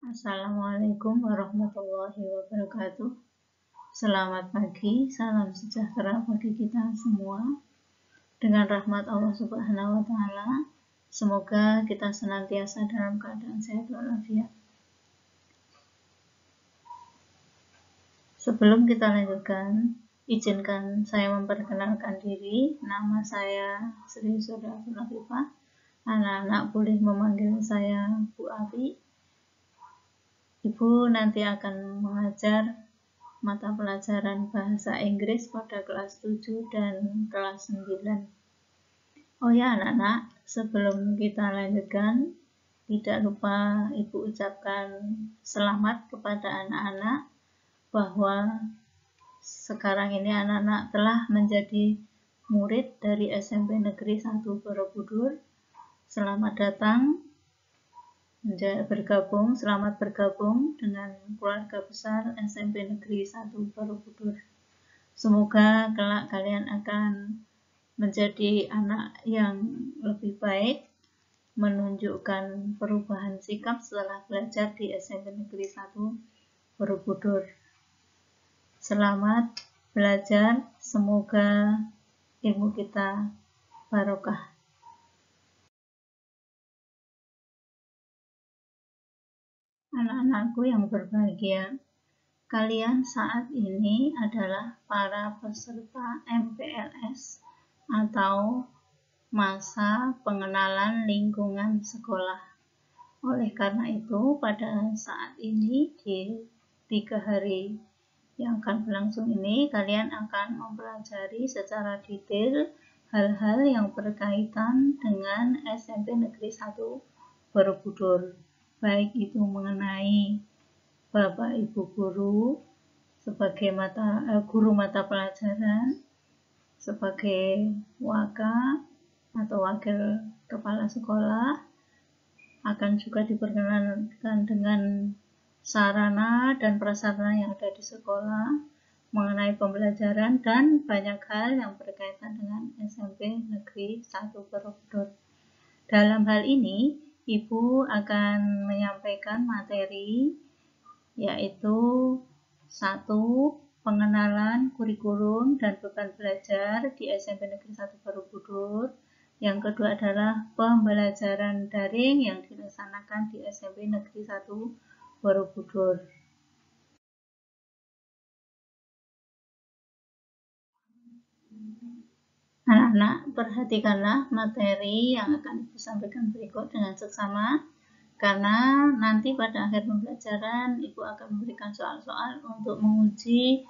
Assalamualaikum warahmatullahi wabarakatuh. Selamat pagi, salam sejahtera bagi kita semua. Dengan rahmat Allah Subhanahu wa Ta'ala, semoga kita senantiasa dalam keadaan sehat walafiat. Sebelum kita lanjutkan, izinkan saya memperkenalkan diri. Nama saya Sri Sodatul Lafifah. Anak-anak boleh memanggil saya Bu Afi. Ibu nanti akan mengajar mata pelajaran bahasa Inggris pada kelas 7 dan kelas 9. Oh ya anak-anak, sebelum kita lanjutkan, tidak lupa Ibu ucapkan selamat kepada anak-anak bahwa sekarang ini anak-anak telah menjadi murid dari SMP Negeri 1 Borobudur. Selamat datang. Selamat bergabung dengan keluarga besar SMP Negeri 1 Borobudur. Semoga kelak kalian akan menjadi anak yang lebih baik, menunjukkan perubahan sikap setelah belajar di SMP Negeri 1 Borobudur. Selamat belajar, semoga ilmu kita barokah. Anak-anakku yang berbahagia, kalian saat ini adalah para peserta MPLS atau masa pengenalan lingkungan sekolah. Oleh karena itu, pada saat ini di 3 hari yang akan berlangsung ini, kalian akan mempelajari secara detail hal-hal yang berkaitan dengan SMP Negeri 1 Borobudur. Baik itu mengenai Bapak Ibu guru sebagai guru mata pelajaran, sebagai waka atau wakil kepala sekolah, akan juga diperkenalkan dengan sarana dan prasarana yang ada di sekolah, mengenai pembelajaran dan banyak hal yang berkaitan dengan SMP Negeri 1 Borobudur. Dalam hal ini, Ibu akan menyampaikan materi yaitu 1. Pengenalan kurikulum dan beban belajar di SMP Negeri 1 Borobudur. Yang kedua adalah pembelajaran daring yang dilaksanakan di SMP Negeri 1 Borobudur. Anak-anak, perhatikanlah materi yang akan Ibu sampaikan berikut dengan seksama, karena nanti pada akhir pembelajaran Ibu akan memberikan soal-soal untuk menguji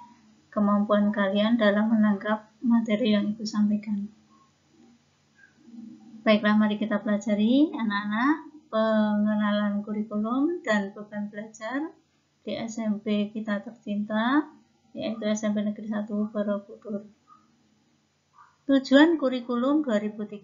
kemampuan kalian dalam menangkap materi yang Ibu sampaikan. Baiklah, mari kita pelajari anak-anak pengenalan kurikulum dan beban belajar di SMP kita tercinta, yaitu SMP Negeri 1 Borobudur. Tujuan kurikulum 2013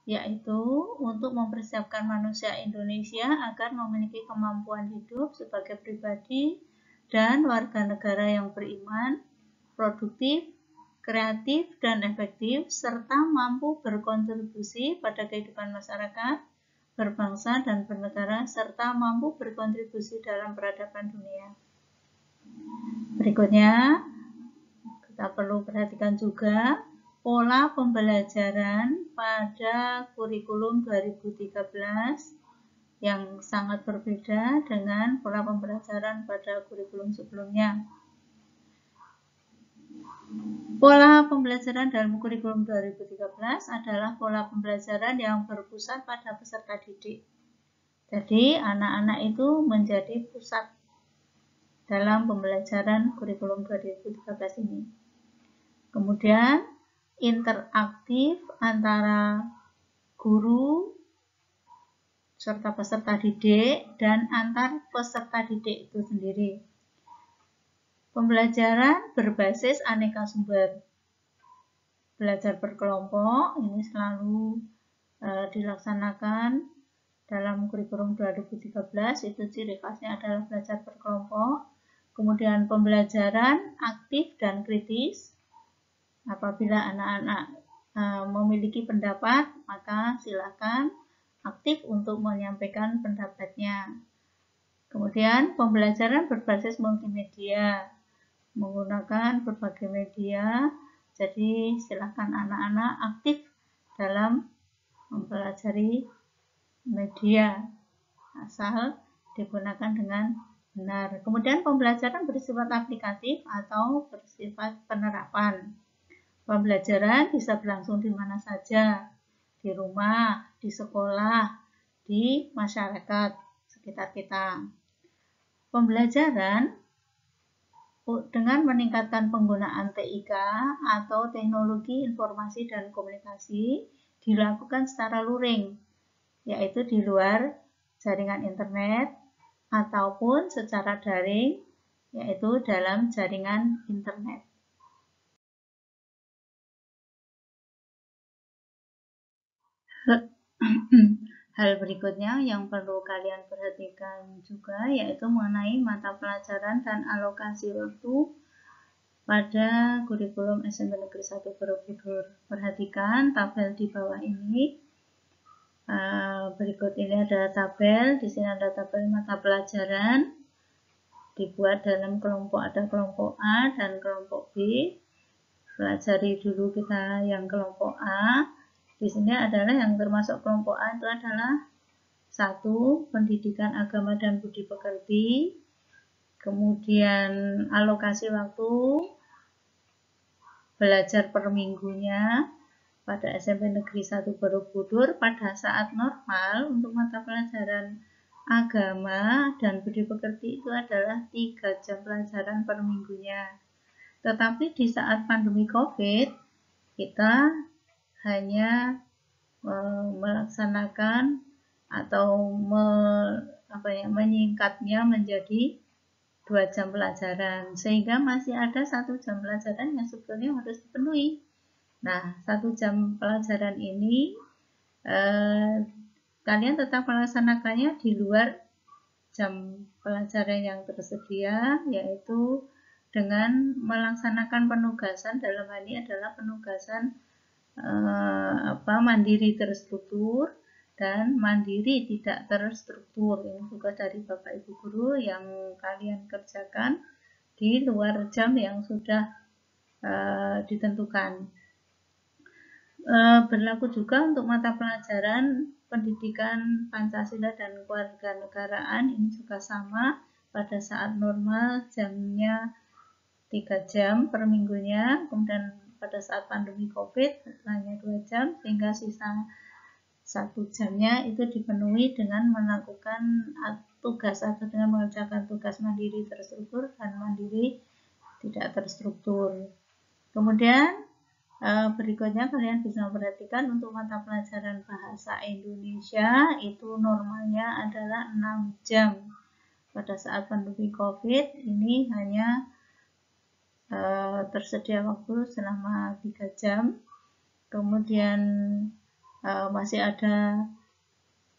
yaitu untuk mempersiapkan manusia Indonesia agar memiliki kemampuan hidup sebagai pribadi dan warga negara yang beriman, produktif, kreatif, dan efektif, serta mampu berkontribusi pada kehidupan masyarakat, berbangsa, dan bernegara, serta mampu berkontribusi dalam peradaban dunia. Berikutnya, kita perlu perhatikan juga pola pembelajaran pada kurikulum 2013 yang sangat berbeda dengan pola pembelajaran pada kurikulum sebelumnya. Pola pembelajaran dalam kurikulum 2013 adalah pola pembelajaran yang berpusat pada peserta didik. Jadi, anak-anak itu menjadi pusat dalam pembelajaran kurikulum 2013 ini. Kemudian, interaktif antara guru serta peserta didik dan antar peserta didik itu sendiri. Pembelajaran berbasis aneka sumber. Belajar berkelompok ini selalu dilaksanakan dalam kurikulum 2013, itu ciri khasnya adalah belajar berkelompok. Kemudian pembelajaran aktif dan kritis. Apabila anak-anak memiliki pendapat, maka silakan aktif untuk menyampaikan pendapatnya. Kemudian pembelajaran berbasis multimedia, menggunakan berbagai media. Jadi silakan anak-anak aktif dalam mempelajari media asal digunakan dengan benar. Kemudian pembelajaran bersifat aplikatif atau bersifat penerapan. Pembelajaran bisa berlangsung di mana saja, di rumah, di sekolah, di masyarakat sekitar kita. Pembelajaran dengan meningkatkan penggunaan TIK atau teknologi informasi dan komunikasi dilakukan secara luring, yaitu di luar jaringan internet ataupun secara daring, yaitu dalam jaringan internet. Hal berikutnya yang perlu kalian perhatikan juga yaitu mengenai mata pelajaran dan alokasi waktu pada kurikulum SMP Negeri 1 Borobudur. Perhatikan tabel di bawah ini. Berikut ini ada tabel, di sini ada tabel mata pelajaran dibuat dalam kelompok, ada kelompok A dan kelompok B. Pelajari dulu kita yang kelompok A. Di sini adalah yang termasuk kelompok A itu adalah 1. Pendidikan agama dan budi pekerti. Kemudian alokasi waktu belajar per minggunya pada SMP Negeri 1 Borobudur pada saat normal untuk mata pelajaran agama dan budi pekerti itu adalah 3 jam pelajaran per minggunya. Tetapi di saat pandemi COVID, kita hanya melaksanakan atau menyingkatnya menjadi 2 jam pelajaran, sehingga masih ada 1 jam pelajaran yang sebetulnya harus dipenuhi. Nah, 1 jam pelajaran ini kalian tetap melaksanakannya di luar jam pelajaran yang tersedia, yaitu dengan melaksanakan penugasan. Dalam hal ini adalah penugasan mandiri terstruktur dan mandiri tidak terstruktur. Ini juga dari Bapak Ibu Guru yang kalian kerjakan di luar jam yang sudah ditentukan. Berlaku juga untuk mata pelajaran pendidikan Pancasila dan kewarganegaraan. Ini juga sama, pada saat normal jamnya 3 jam per minggunya, kemudian pada saat pandemi COVID hanya 2 jam, sehingga sisa 1 jamnya itu dipenuhi dengan melakukan tugas atau dengan mengerjakan tugas mandiri terstruktur dan mandiri tidak terstruktur. Kemudian berikutnya kalian bisa memperhatikan untuk mata pelajaran bahasa Indonesia itu normalnya adalah 6 jam. Pada saat pandemi COVID ini hanya tersedia waktu selama 3 jam. Kemudian masih ada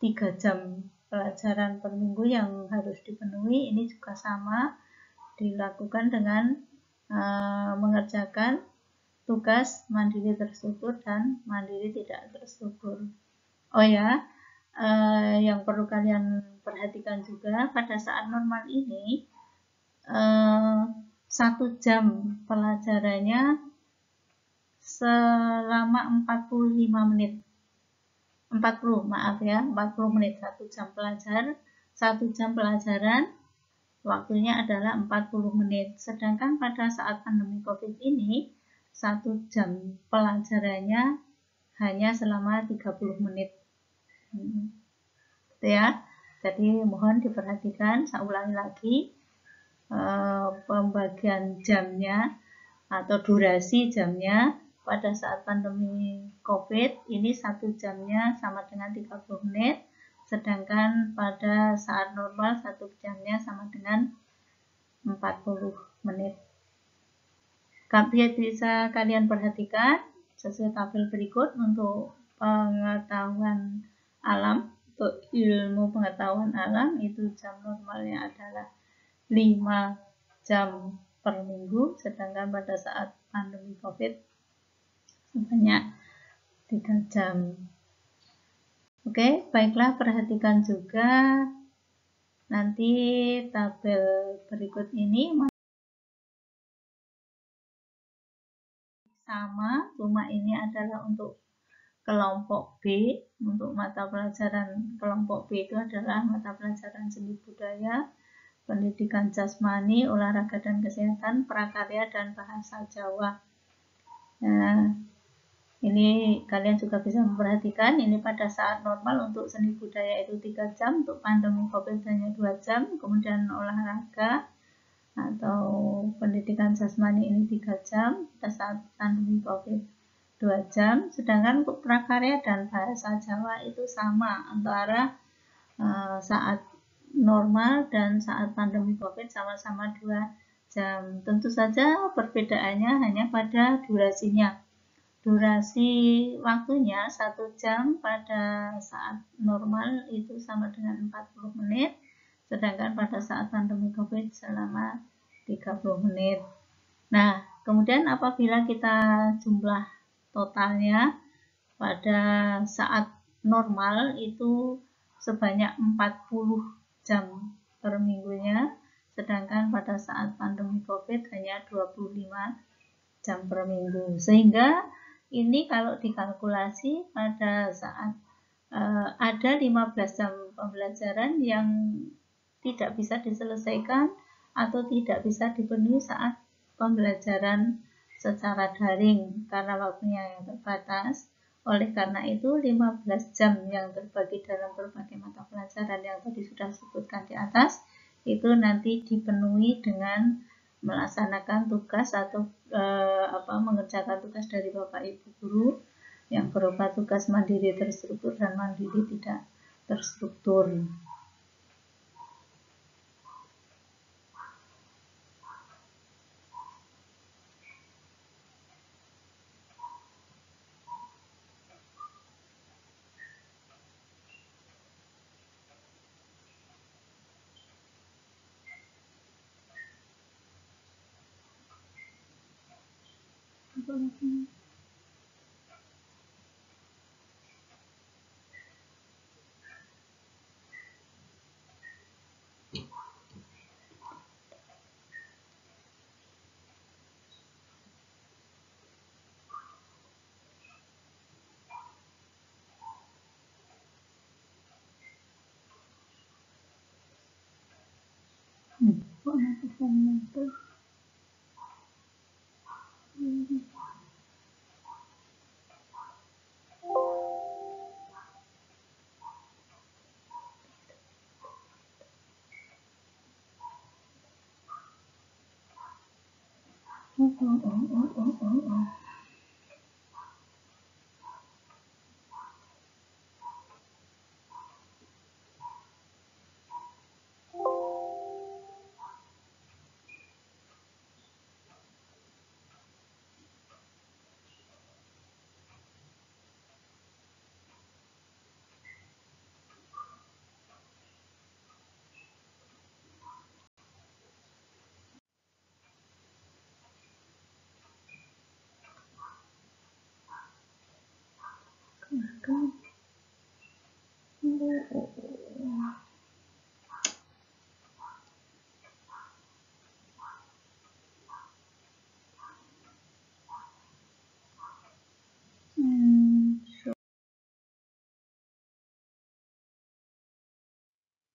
3 jam pelajaran per minggu yang harus dipenuhi. Ini juga sama, dilakukan dengan mengerjakan tugas mandiri terstruktur dan mandiri tidak terstruktur. Oh ya, yang perlu kalian perhatikan juga pada saat normal ini 1 jam pelajarannya selama 45 menit. 40 menit 1 jam pelajaran. 1 jam pelajaran waktunya adalah 40 menit. Sedangkan pada saat pandemi COVID ini 1 jam pelajarannya hanya selama 30 menit. Gitu ya. Jadi mohon diperhatikan, saya ulangi lagi. Pembagian jamnya atau durasi jamnya pada saat pandemi COVID ini 1 jamnya sama dengan 30 menit, sedangkan pada saat normal 1 jamnya sama dengan 40 menit. Bisa kalian perhatikan sesuai tabel berikut untuk pengetahuan alam. Untuk ilmu pengetahuan alam itu jam normalnya adalah 5 jam per minggu, sedangkan pada saat pandemi COVID sebanyak 3 jam. Oke, baiklah, perhatikan juga Nanti tabel berikut ini sama, cuma ini adalah untuk kelompok B. Untuk mata pelajaran kelompok B itu adalah mata pelajaran seni budaya, pendidikan jasmani, olahraga dan kesehatan, prakarya dan bahasa Jawa. Nah, ini kalian juga bisa memperhatikan, ini pada saat normal untuk seni budaya itu 3 jam, untuk pandemi COVID hanya 2 jam, kemudian olahraga atau pendidikan jasmani ini 3 jam, pada saat pandemi COVID 2 jam, sedangkan untuk prakarya dan bahasa Jawa itu sama antara saat normal dan saat pandemi COVID sama-sama 2 jam. Tentu saja perbedaannya hanya pada durasinya. Durasi waktunya 1 jam pada saat normal itu sama dengan 40 menit, sedangkan pada saat pandemi COVID selama 30 menit. Nah, kemudian apabila kita jumlah totalnya pada saat normal itu sebanyak 40 jam per minggunya, sedangkan pada saat pandemi COVID hanya 25 jam per minggu. Sehingga ini kalau dikalkulasi pada saat ada 15 jam pembelajaran yang tidak bisa diselesaikan atau tidak bisa dipenuhi saat pembelajaran secara daring karena waktunya yang terbatas. Oleh karena itu 15 jam yang terbagi dalam berbagai mata pelajaran yang tadi sudah disebutkan di atas itu nanti dipenuhi dengan melaksanakan tugas atau mengerjakan tugas dari Bapak Ibu guru yang berupa tugas mandiri terstruktur dan mandiri tidak terstruktur.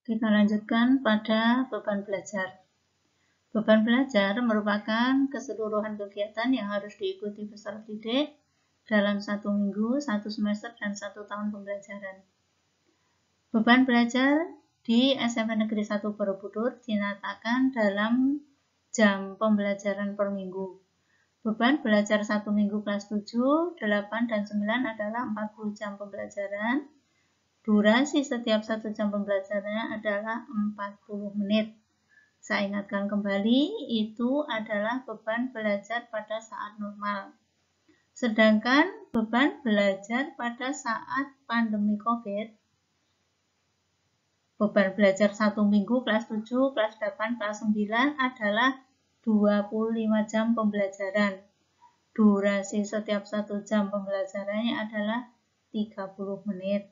Kita lanjutkan pada beban belajar. Beban belajar merupakan keseluruhan kegiatan yang harus diikuti peserta didik dalam 1 minggu, 1 semester, dan 1 tahun pembelajaran. Beban belajar di SMP Negeri 1 Borobudur dinyatakan dalam jam pembelajaran per minggu. Beban belajar 1 minggu kelas 7, 8, dan 9 adalah 40 jam pembelajaran. Durasi setiap 1 jam pembelajarannya adalah 40 menit. Saya ingatkan kembali, itu adalah beban belajar pada saat normal. Sedangkan beban belajar pada saat pandemi COVID, beban belajar 1 minggu kelas 7, kelas 8, kelas 9 adalah 25 jam pembelajaran. Durasi setiap 1 jam pembelajarannya adalah 30 menit.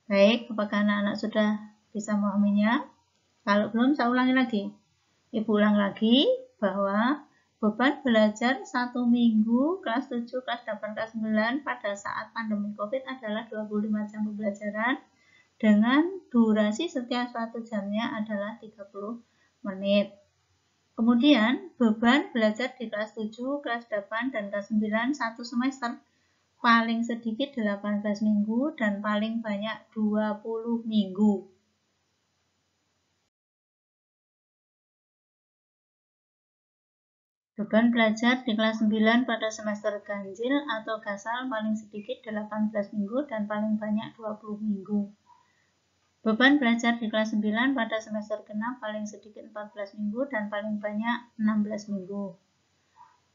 Baik, apakah anak-anak sudah Bisa memahaminya? Kalau belum, saya ulangi lagi. Ibu ulang lagi bahwa beban belajar 1 minggu kelas 7, kelas 8, kelas 9 pada saat pandemi COVID adalah 25 jam pembelajaran dengan durasi setiap 1 jamnya adalah 30 menit. Kemudian, beban belajar di kelas 7, kelas 8, dan kelas 9 1 semester paling sedikit 18 minggu dan paling banyak 20 minggu. Beban belajar di kelas 9 pada semester ganjil atau gasal paling sedikit 18 minggu dan paling banyak 20 minggu. Beban belajar di kelas 9 pada semester genap paling sedikit 14 minggu dan paling banyak 16 minggu.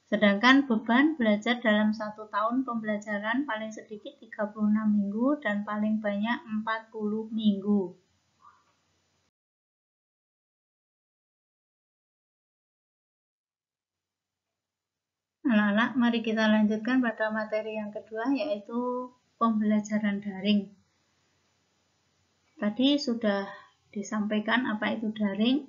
Sedangkan beban belajar dalam 1 tahun pembelajaran paling sedikit 36 minggu dan paling banyak 40 minggu. Anak-anak, mari kita lanjutkan pada materi yang kedua, yaitu pembelajaran daring. Tadi sudah disampaikan apa itu daring,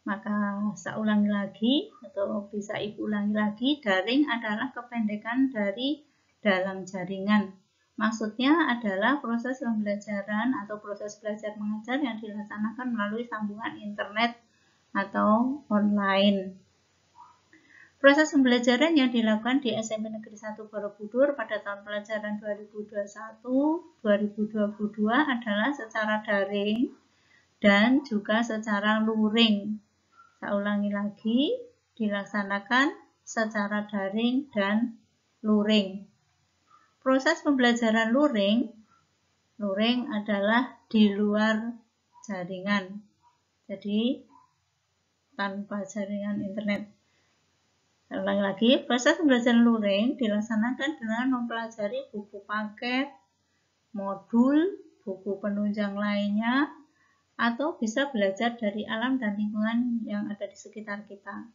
maka saya ulangi lagi, atau bisa Ibu ulangi lagi. Daring adalah kependekan dari dalam jaringan. Maksudnya adalah proses pembelajaran atau proses belajar mengajar yang dilaksanakan melalui sambungan internet atau online. Proses pembelajaran yang dilakukan di SMP Negeri 1 Borobudur pada tahun pelajaran 2021-2022 adalah secara daring dan juga secara luring. Saya ulangi lagi, dilaksanakan secara daring dan luring. Proses pembelajaran luring adalah di luar jaringan. Jadi, tanpa jaringan internet. Saya ulangi lagi, proses pembelajaran luring dilaksanakan dengan mempelajari buku paket, modul, buku penunjang lainnya, atau bisa belajar dari alam dan lingkungan yang ada di sekitar kita.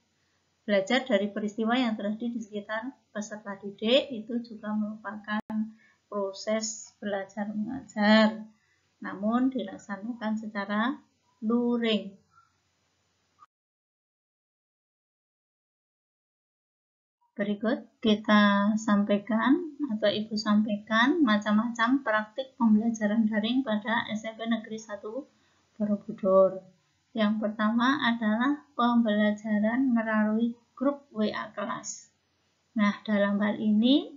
Belajar dari peristiwa yang terjadi di sekitar peserta didik itu juga merupakan proses belajar mengajar, namun dilaksanakan secara luring. Berikut kita sampaikan atau Ibu sampaikan macam-macam praktik pembelajaran daring pada SMP Negeri 1 Borobudur. Yang pertama adalah pembelajaran melalui grup WA kelas. Nah, dalam hal ini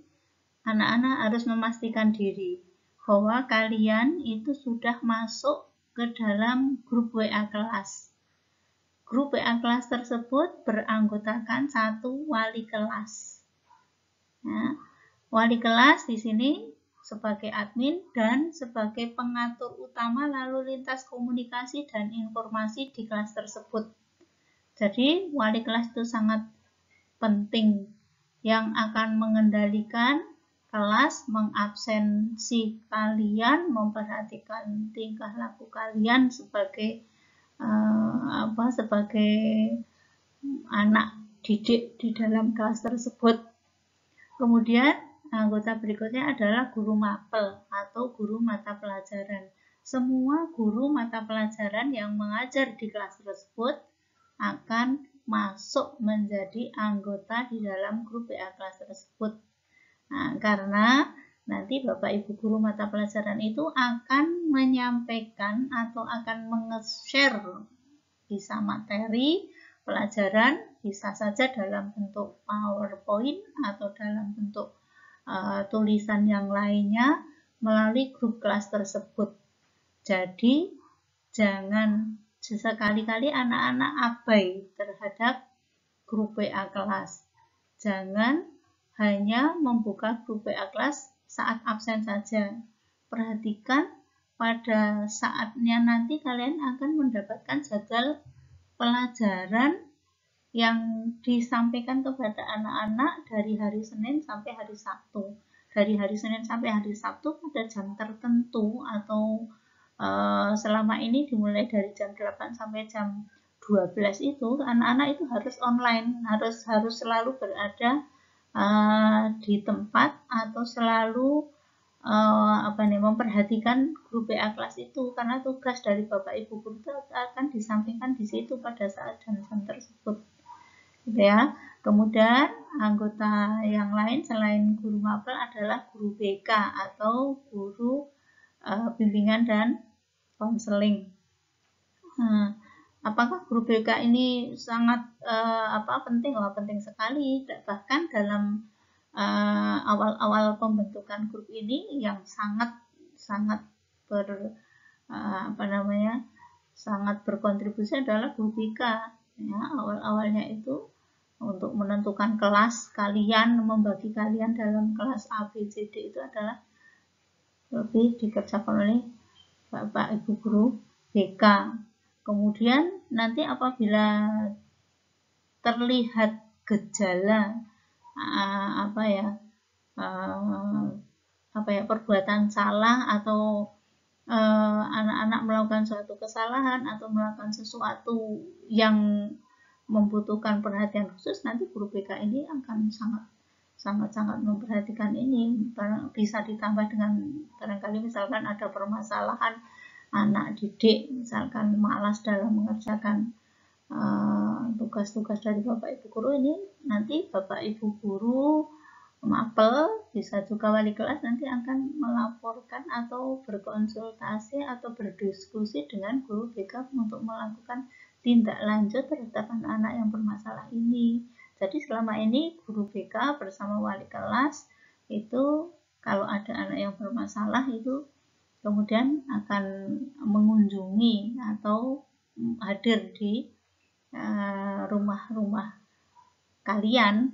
anak-anak harus memastikan diri bahwa kalian itu sudah masuk ke dalam grup WA kelas. Grup WA kelas tersebut beranggotakan 1 wali kelas. Nah, wali kelas di sini sebagai admin dan sebagai pengatur utama lalu lintas komunikasi dan informasi di kelas tersebut. Jadi, wali kelas itu sangat penting yang akan mengendalikan kelas, mengabsensi kalian, memperhatikan tingkah laku kalian sebagai anak didik di dalam kelas tersebut. Kemudian anggota berikutnya adalah guru mapel atau guru mata pelajaran. Semua guru mata pelajaran yang mengajar di kelas tersebut akan masuk menjadi anggota di dalam grup WA kelas tersebut. Nah, karena nanti Bapak Ibu guru mata pelajaran itu akan menyampaikan atau akan meng-share bisa materi pelajaran, bisa saja dalam bentuk PowerPoint atau dalam bentuk tulisan yang lainnya melalui grup kelas tersebut. Jadi, jangan sekali-kali anak-anak abai terhadap grup WA kelas. Jangan hanya membuka grup WA kelas saat absen saja. Perhatikan pada saatnya nanti kalian akan mendapatkan jadwal pelajaran yang disampaikan kepada anak-anak dari hari Senin sampai hari Sabtu. Dari hari Senin sampai hari Sabtu pada jam tertentu atau selama ini dimulai dari jam 8 sampai jam 12 itu anak-anak itu harus online, harus selalu berada di tempat atau selalu memperhatikan grup WA kelas itu, karena tugas dari Bapak Ibu guru itu akan disampaikan di situ pada saat jam-jam tersebut, gitu ya. Kemudian anggota yang lain selain guru mapel adalah guru BK atau guru bimbingan dan konseling. Apakah guru BK ini sangat penting? Penting sekali. Bahkan dalam awal-awal pembentukan grup ini yang sangat sangat berkontribusi adalah guru BK. Ya, awal-awalnya itu untuk menentukan kelas kalian, membagi kalian dalam kelas A, B, C, D itu adalah lebih dikerjakan oleh Bapak Ibu guru BK. Kemudian nanti apabila terlihat gejala perbuatan salah atau anak-anak melakukan suatu kesalahan atau melakukan sesuatu yang membutuhkan perhatian khusus, nanti guru BK ini akan sangat memperhatikan ini. Bisa ditambah dengan barangkali misalkan ada permasalahan anak didik, misalkan malas dalam mengerjakan tugas-tugas dari Bapak Ibu guru, ini nanti Bapak Ibu guru mapel, bisa juga wali kelas nanti akan melaporkan atau berkonsultasi atau berdiskusi dengan guru BK untuk melakukan tindak lanjut terhadap anak-anak yang bermasalah ini. Jadi selama ini guru BK bersama wali kelas itu kalau ada anak yang bermasalah itu kemudian akan mengunjungi atau hadir di rumah-rumah kalian,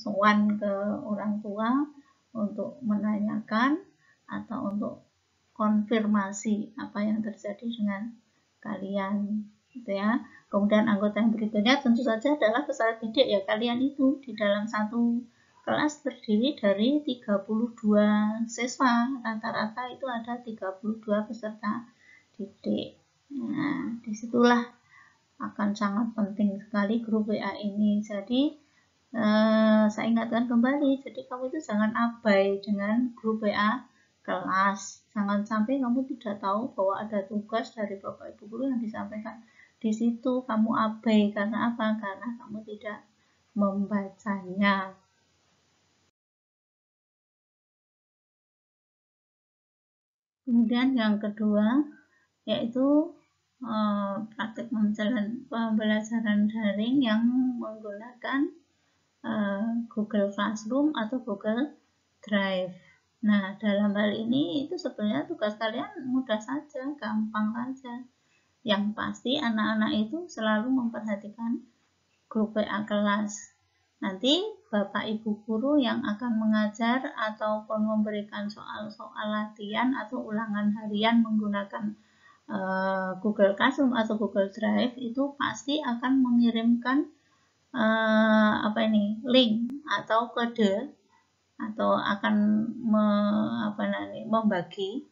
sowan ke orang tua untuk menanyakan atau untuk konfirmasi apa yang terjadi dengan kalian, gitu ya. Kemudian anggota yang berikutnya tentu saja adalah peserta didik ya. Kalian itu di dalam satu kelas terdiri dari 32 siswa, rata-rata itu ada 32 peserta didik. Nah, disitulah akan sangat penting sekali grup WA ini. Jadi saya ingatkan kembali, jadi kamu itu jangan abai dengan grup WA kelas. Jangan sampai kamu tidak tahu bahwa ada tugas dari Bapak Ibu guru yang disampaikan di situ, kamu abai. Karena apa? Karena kamu tidak membacanya. Kemudian yang kedua yaitu praktik pembelajaran daring yang menggunakan Google Classroom atau Google Drive. Nah, dalam hal ini itu sebenarnya tugas kalian mudah saja, gampang saja. Yang pasti anak-anak itu selalu memperhatikan grup WA kelas. Nanti Bapak Ibu guru yang akan mengajar ataupun memberikan soal-soal latihan atau ulangan harian menggunakan Google Classroom atau Google Drive itu pasti akan mengirimkan link atau kode atau akan membagi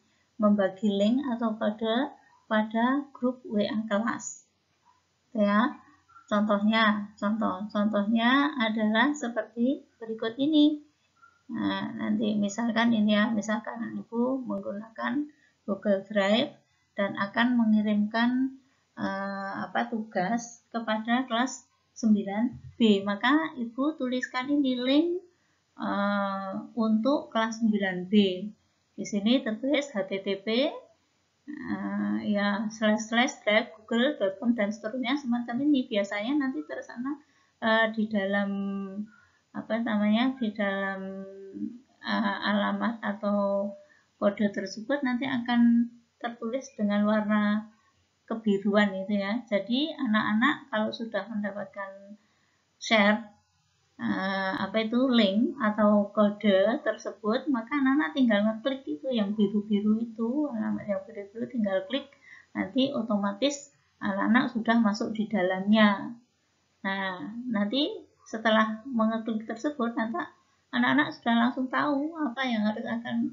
link atau kode pada grup WA kelas, ya. Contohnya adalah seperti berikut ini. Nah, nanti misalkan ini ya, misalkan Ibu menggunakan Google Drive dan akan mengirimkan tugas kepada kelas 9B, maka Ibu tuliskan ini link untuk kelas 9B. Di sini tertulis http //drive.google.com dan seterusnya semacam ini. Biasanya nanti tersana di dalam di dalam alamat atau kode tersebut nanti akan tertulis dengan warna kebiruan itu ya. Jadi anak-anak kalau sudah mendapatkan share link atau kode tersebut, maka anak-anak tinggal ngeklik itu yang biru-biru itu, alamat yang biru-biru tinggal klik, nanti otomatis anak-anak sudah masuk di dalamnya. Nah, nanti setelah mengeklik tersebut, nanti anak-anak sudah langsung tahu apa yang akan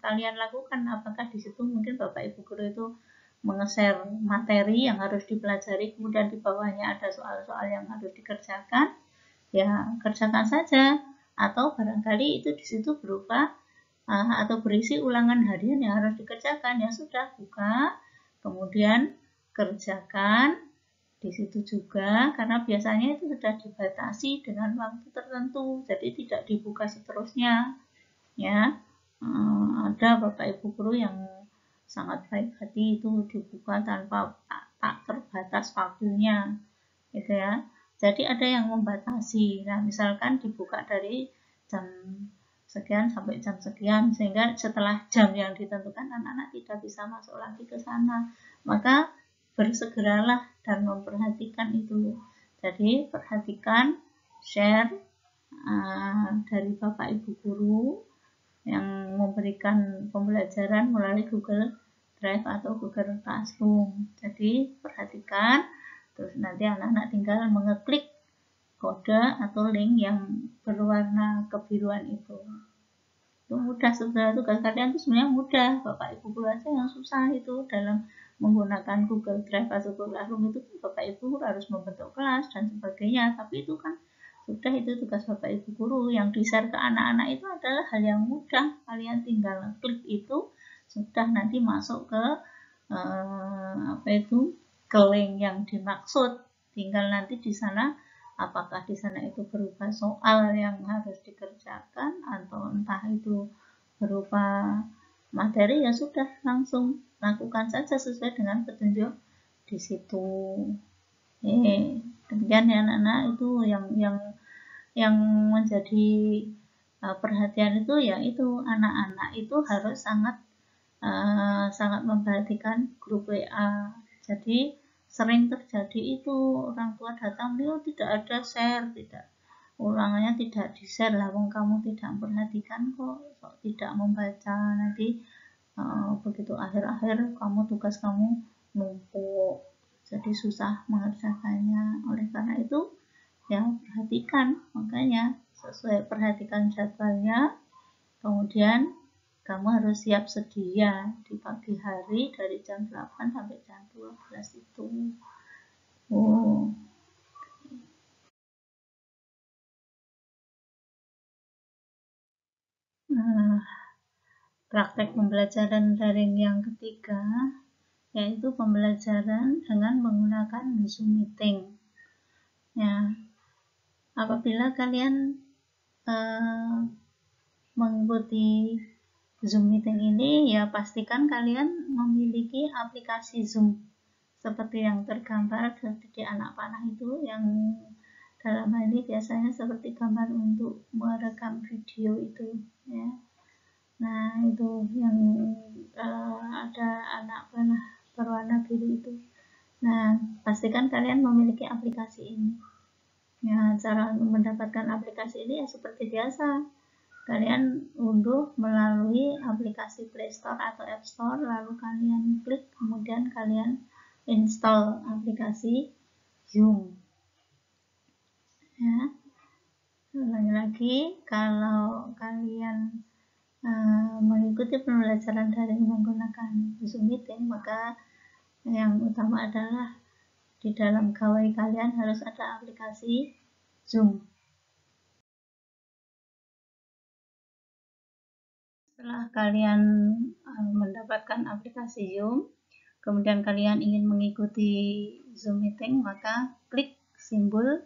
kalian lakukan. Apakah di situ mungkin Bapak Ibu guru itu menge-share materi yang harus dipelajari, kemudian di bawahnya ada soal-soal yang harus dikerjakan, ya kerjakan saja. atau barangkali itu di situ berupa atau berisi ulangan harian yang harus dikerjakan. Ya sudah, buka, kemudian kerjakan di situ juga, karena biasanya itu sudah dibatasi dengan waktu tertentu, jadi tidak dibuka seterusnya. Ya, ada Bapak Ibu guru yang sangat baik hati, itu dibuka tanpa tak terbatas waktunya, gitu ya. Jadi ada yang membatasi. Nah, misalkan dibuka dari jam sekian sampai jam sekian, sehingga setelah jam yang ditentukan anak-anak tidak bisa masuk lagi ke sana. Maka bersegeralah dan memperhatikan itu. Jadi perhatikan, share dari Bapak Ibu guru yang memberikan pembelajaran melalui Google Drive atau Google Classroom. Jadi perhatikan, terus nanti anak-anak tinggal mengeklik kode atau link yang berwarna kebiruan itu mudah. Sebenarnya tugas kalian itu sebenarnya mudah, Bapak Ibu guru aja yang susah itu dalam menggunakan Google Drive atau Google Classroom. Itu Bapak Ibu harus membentuk kelas dan sebagainya, tapi itu kan sudah, itu tugas Bapak Ibu guru. Yang di-share ke anak-anak itu adalah hal yang mudah, kalian tinggal klik itu sudah nanti masuk ke ke link yang dimaksud. Tinggal nanti di sana apakah di sana itu berupa soal yang harus dikerjakan atau entah itu berupa materi, ya sudah langsung lakukan saja sesuai dengan petunjuk di situ. Demikian ya anak-anak, itu yang menjadi perhatian itu, ya itu anak-anak itu harus sangat memperhatikan grup WA. Jadi sering terjadi itu orang tua datang, dia tidak ada share, tidak ulangannya tidak di-share. Lah wong kamu tidak memperhatikan kok tidak membaca, nanti begitu akhir-akhir tugas kamu numpuk, jadi susah mengerjakannya. Oleh karena itu ya perhatikan, makanya perhatikan jadwalnya, kemudian kamu harus siap sedia di pagi hari dari jam 8 sampai jam 12 itu. Praktek pembelajaran daring yang ketiga yaitu pembelajaran dengan menggunakan Zoom Meeting. Ya, apabila kalian mengikuti Zoom Meeting ini, ya pastikan kalian memiliki aplikasi Zoom seperti yang tergambar di anak panah itu, yang dalam hal ini biasanya seperti gambar untuk merekam video itu, ya. Nah, itu yang ada anak panah berwarna biru itu. Nah, pastikan kalian memiliki aplikasi ini. Ya, cara mendapatkan aplikasi ini ya seperti biasa. Kalian unduh melalui aplikasi Play Store atau App Store, lalu kalian klik, kemudian kalian install aplikasi Zoom. Ya, ulangi lagi, kalau kalian mengikuti pembelajaran daring menggunakan Zoom Meeting, maka yang utama adalah di dalam gawai kalian harus ada aplikasi Zoom. Setelah kalian mendapatkan aplikasi Zoom, kemudian kalian ingin mengikuti Zoom Meeting, maka klik simbol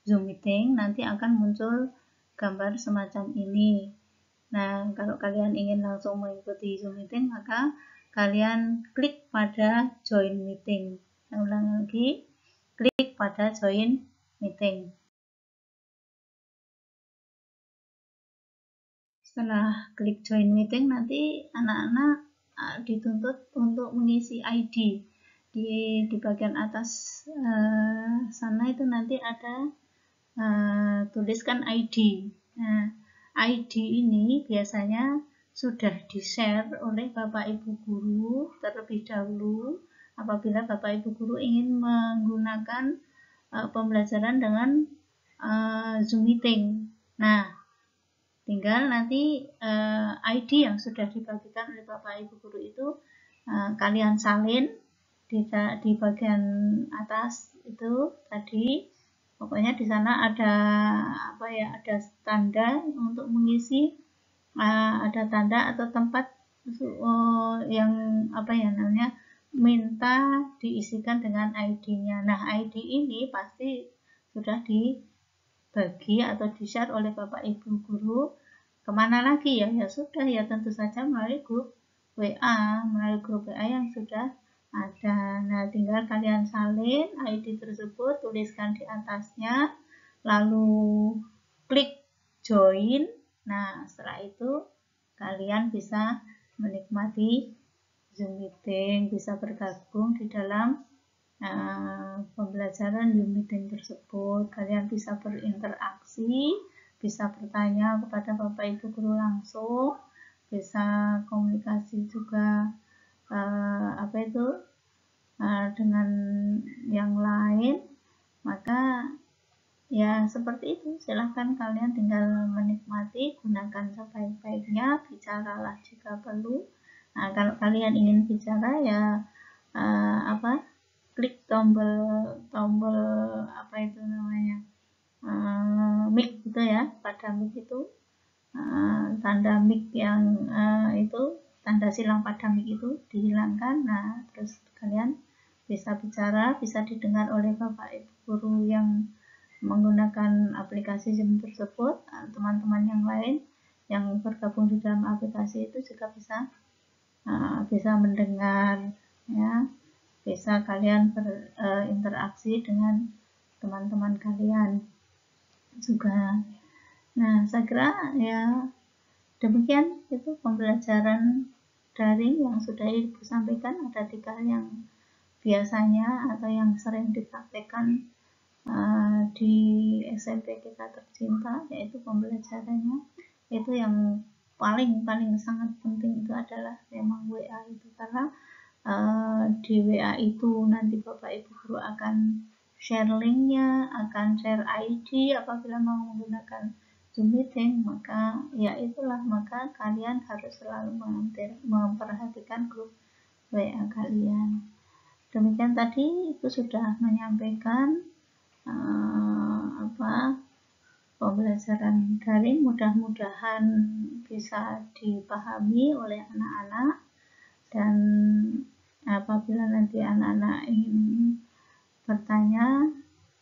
Zoom Meeting, nanti akan muncul gambar semacam ini. Nah, kalau kalian ingin langsung mengikuti Zoom Meeting, maka kalian klik pada Join Meeting. Saya ulang lagi, klik pada Join Meeting. Setelah klik Join Meeting, nanti anak-anak dituntut untuk mengisi ID. Di bagian atas sana itu nanti ada tuliskan ID. Nah, ID ini biasanya sudah di-share oleh Bapak Ibu guru terlebih dahulu apabila Bapak Ibu guru ingin menggunakan pembelajaran dengan Zoom Meeting. Nah, tinggal nanti ID yang sudah dibagikan oleh Bapak Ibu guru itu kalian salin di bagian atas itu tadi. Pokoknya di sana ada ada tanda untuk mengisi, ada tanda atau tempat yang minta diisikan dengan ID-nya. Nah, ID ini pasti sudah dibagi atau di-share oleh Bapak Ibu guru. Kemana lagi ya? Ya sudah, ya tentu saja melalui grup WA, yang sudah ada. Nah, tinggal kalian salin ID tersebut, tuliskan di atasnya, lalu klik join. Nah, setelah itu kalian bisa menikmati Zoom meeting, bisa bergabung di dalam pembelajaran Zoom meeting tersebut. Kalian bisa berinteraksi, bisa bertanya kepada Bapak Ibu guru langsung, bisa komunikasi juga dengan yang lain. Maka ya seperti itu, silahkan kalian tinggal menikmati, gunakan sebaik-baiknya, bicaralah jika perlu. Nah, kalau kalian ingin bicara ya klik tombol mic gitu ya. Pada mic itu tanda mic yang tanda silang pada mic itu dihilangkan. Nah, terus kalian bisa bicara, bisa didengar oleh Bapak Ibu guru yang menggunakan aplikasi Zoom tersebut. Teman-teman yang lain yang bergabung di dalam aplikasi itu juga bisa mendengar, ya, bisa kalian berinteraksi dengan teman-teman kalian juga. Nah, saya kira ya demikian itu pembelajaran daring yang sudah Ibu sampaikan. Ada 3 hal yang biasanya atau yang sering dipraktekkan di SMP kita tercinta, yaitu pembelajarannya. Itu yang paling sangat penting itu adalah memang WA itu, karena di WA itu nanti Bapak Ibu guru akan share linknya, akan share ID apabila mau menggunakan Zoom meeting. Maka kalian harus selalu memperhatikan grup WA kalian. Demikian tadi Ibu sudah menyampaikan pembelajaran daring, mudah-mudahan bisa dipahami oleh anak-anak. Dan apabila nanti anak-anak ingin bertanya,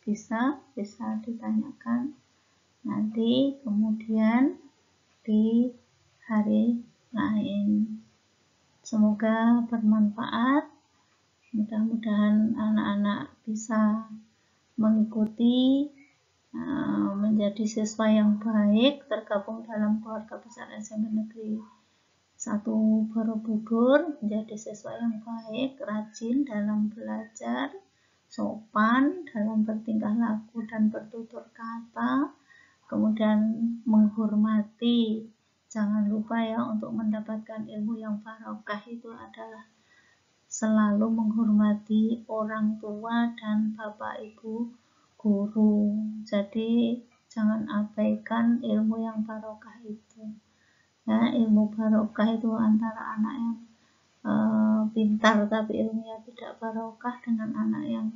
bisa ditanyakan nanti kemudian di hari lain. Semoga bermanfaat. Mudah-mudahan anak-anak bisa mengikuti, menjadi siswa yang baik, tergabung dalam keluarga besar SMP Negeri 1 Borobudur, menjadi siswa yang baik, rajin dalam belajar, sopan dalam bertingkah laku dan bertutur kata, kemudian menghormati. Jangan lupa ya, untuk mendapatkan ilmu yang barokah itu adalah selalu menghormati orang tua dan Bapak Ibu guru. Jadi jangan abaikan ilmu yang barokah itu. Ya, ilmu barokah itu antara anak yang pintar tapi ilmunya tidak barokah dengan anak yang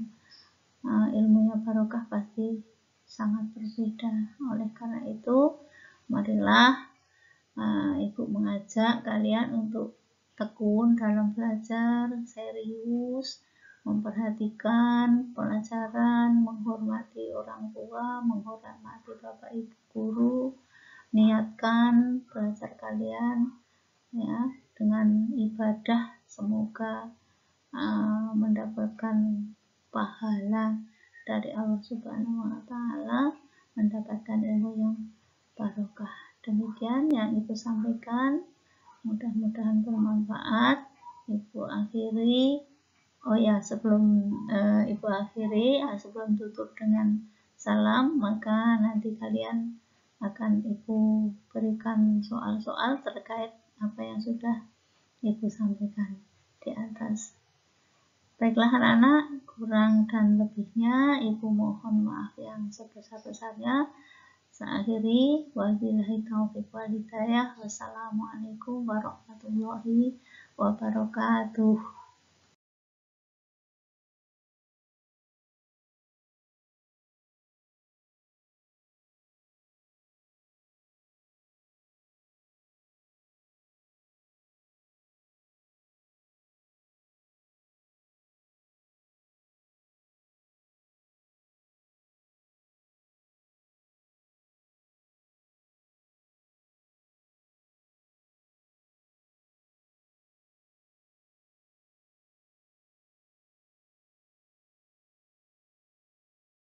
ilmunya barokah, pasti sangat berbeda. Oleh karena itu, marilah Ibu mengajak kalian untuk tekun dalam belajar, serius, memperhatikan pelajaran, menghormati orang tua, menghormati Bapak Ibu guru. Niatkan belajar kalian ya dengan ibadah, semoga mendapatkan pahala dari Allah Subhanahu wa taala, mendapatkan ilmu yang barokah. Demikian yang Ibu sampaikan, mudah-mudahan bermanfaat. Ibu akhiri, sebelum tutup dengan salam, maka nanti kalian akan Ibu berikan soal-soal terkait apa yang sudah Ibu sampaikan di atas. Baiklah anak-anak, kurang dan lebihnya Ibu mohon maaf yang sebesar-besarnya. Saya akhiri, wabillahi taufiq wal hidayah. Wassalamualaikum warahmatullahi wabarakatuh.